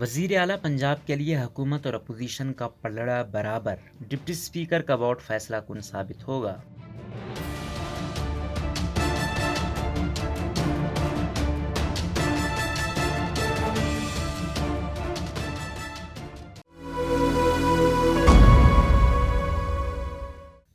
وزیر اعلیٰ پنجاب کے لیے حکومت اور اپوزیشن کا پلڑا برابر، ڈپٹی اسپیکر کا ووٹ فیصلہ کن ثابت ہوگا۔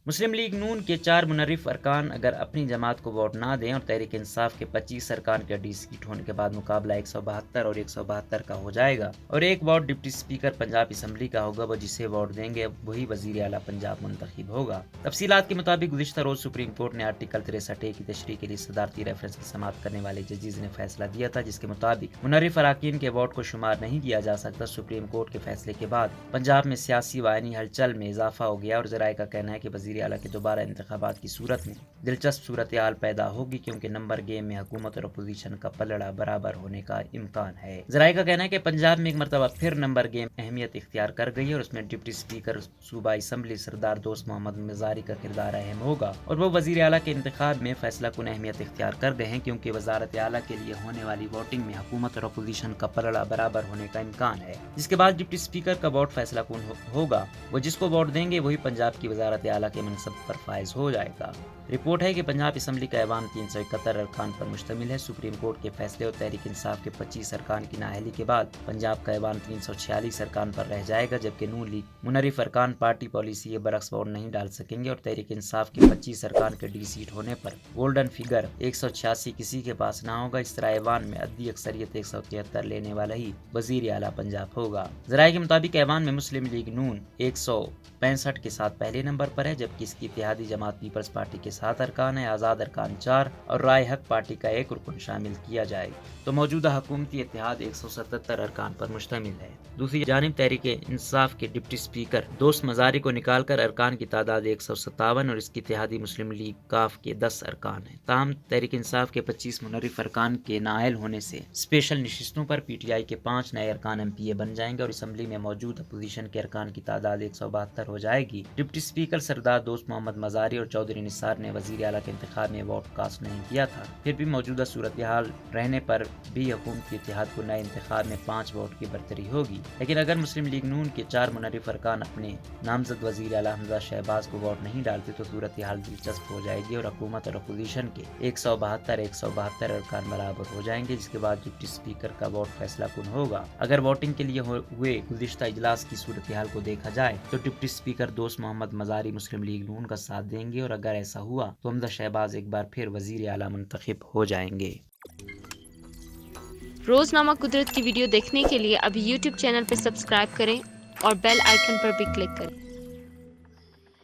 مسلم لیگ نون کے 4 منحرف ارکان اگر اپنی جماعت کو ووٹ نہ دیں اور تحریک انصاف کے 25 ارکان کے 20 سیٹ ہونے کے بعد مقابلہ 172 اور 172 کا ہو جائے گا اور ایک vote deputy speaker Punjab assembly کا ہوگا، وہ جسے ووٹ دیں گے وہی وزیر اعلیٰ پنجاب منتخب ہوگا۔ تفصیلات کے مطابق گزشتہ روز سپریم کورٹ نے آرٹیکل 63A کی تشریح کے لیے صدارتی ریفرنس کی سماعت کرنے والے ججز نے فیصلہ دیا تھا، جس کے مطابق منحرف اراکین کے ووٹ کو شمار نہیں کیا جا سکتا۔ سپریم کورٹ کے فیصلے کے بعد پنجاب میں سیاسی و آئینی ہلچل میں اضافہ ہو گیا اور ذرائع کا کہنا ہے کہ وزیر اعلیٰ کے دوبارہ انتخابات کی صورت میں دلچسپ صورتحال پیدا ہوگی، کیونکہ نمبر گیم میں حکومت اور اپوزیشن کا پلڑا برابر ہونے کا امکان ہے۔ ذرائع کا کہنا ہے کہ پنجاب میں ایک مرتبہ پھر نمبر گیم اہمیت اختیار کر گئی ہے اور اس میں ڈپٹی اسپیکر صوبہ اسمبلی سردار دوست محمد مزاری کا کردار اہم ہوگا اور وہ وزیر اعلیٰ کے انتخاب میں فیصلہ کن اہمیت اختیار کر گئے ہیں، کیونکہ وزارت اعلیٰ کے لیے ہونے والی ووٹنگ میں حکومت اور اپوزیشن کا پلڑا برابر ہونے کا امکان ہے، جس کے بعد ڈپٹی اسپیکر کا ووٹ فیصلہ کن ہوگا، وہ جس کو ووٹ دیں گے وہی پنجاب کی وزارت اعلیٰ کے منصب پر فائز ہو جائے گا۔ رپورٹ ہے کہ پنجاب اسمبلی کا ایوان 371 ارکان پر مشتمل ہے۔ سپریم کورٹ کے فیصلے اور تحریک انصاف کے 25 ارکان کی نااہلی کے بعد پنجاب کا ایوان 346 ارکان پر رہ جائے گا، جبکہ نون لیگ منحرف ارکان پارٹی پالیسی کے برعکس ووٹ نہیں ڈال سکیں گے اور تحریک انصاف کے 25 ارکان کے 20 سیٹ ہونے پر گولڈن فگر 186 کسی کے پاس نہ ہوگا۔ اس طرح ایوان میں عددی اکثریت 173 لینے والا ہی وزیر اعلیٰ پنجاب ہوگا۔ ذرائع کے مطابق ایوان میں مسلم لیگ نون 165 کے ساتھ پہلے نمبر پر ہے، جبکہ اس کی اتحادی جماعت پیپلز پارٹی کے 7 ارکان ہیں، آزاد ارکان 4 اور رائے حق پارٹی کا 1 رکن شامل کیا جائے تو موجودہ حکومتی اتحاد 177 ارکان پر مشتمل ہے۔ دوسری جانب تحریک انصاف کے ڈپٹی اسپیکر دوست مزاری کو نکال کر ارکان کی تعداد 157 اور اس کی اتحادی مسلم لیگ کاف کے 10 ارکان ہیں۔ تاہم تحریک انصاف کے 25 منحرف ارکان کے نااہل ہونے سے اسپیشل نشستوں پر پی ٹی آئی کے 5 نئے ارکان ایم پی اے بن جائیں گے اور اسمبلی میں موجود اپوزیشن کے ارکان کی تعداد 172 ہو جائے گی۔ ڈپٹی اسپیکر سردار دوست محمد مزاری اور چودھری نثار نے وزیر اعلیٰ کے انتخاب میں ووٹ کاسٹ نہیں کیا تھا، پھر بھی موجودہ صورتحال رہنے پر بھی حکومتی اتحاد کو نئے انتخاب میں 5 ووٹ کی برتری ہوگی، لیکن اگر مسلم لیگ نون کے 4 منحرف ارکان اپنے نامزد وزیر اعلیٰ حمزہ شہباز کو ووٹ نہیں ڈالتے تو صورتحال دلچسپ ہو جائے گی اور حکومت اور اپوزیشن کے 172 ارکان برابر ہو جائیں گے، جس کے بعد ڈپٹی اسپیکر کا ووٹ فیصلہ کن ہوگا۔ اگر ووٹنگ کے لیے ہوئے گزشتہ اجلاس کی صورتحال کو دیکھا جائے تو ڈپٹی اسپیکر دوست محمد مزاری مسلم لیگ نون کا ساتھ دیں گے اور اگر ایسا ہوا تو حمزہ شہباز ایک بار پھر وزیر اعلیٰ منتخب ہو جائیں گے۔ روزنامہ قدرت کی ویڈیو دیکھنے کے لیے ابھی یوٹیوب چینل پر سبسکرائب کریں اور بیل آئیکن پر بھی کلک کریں۔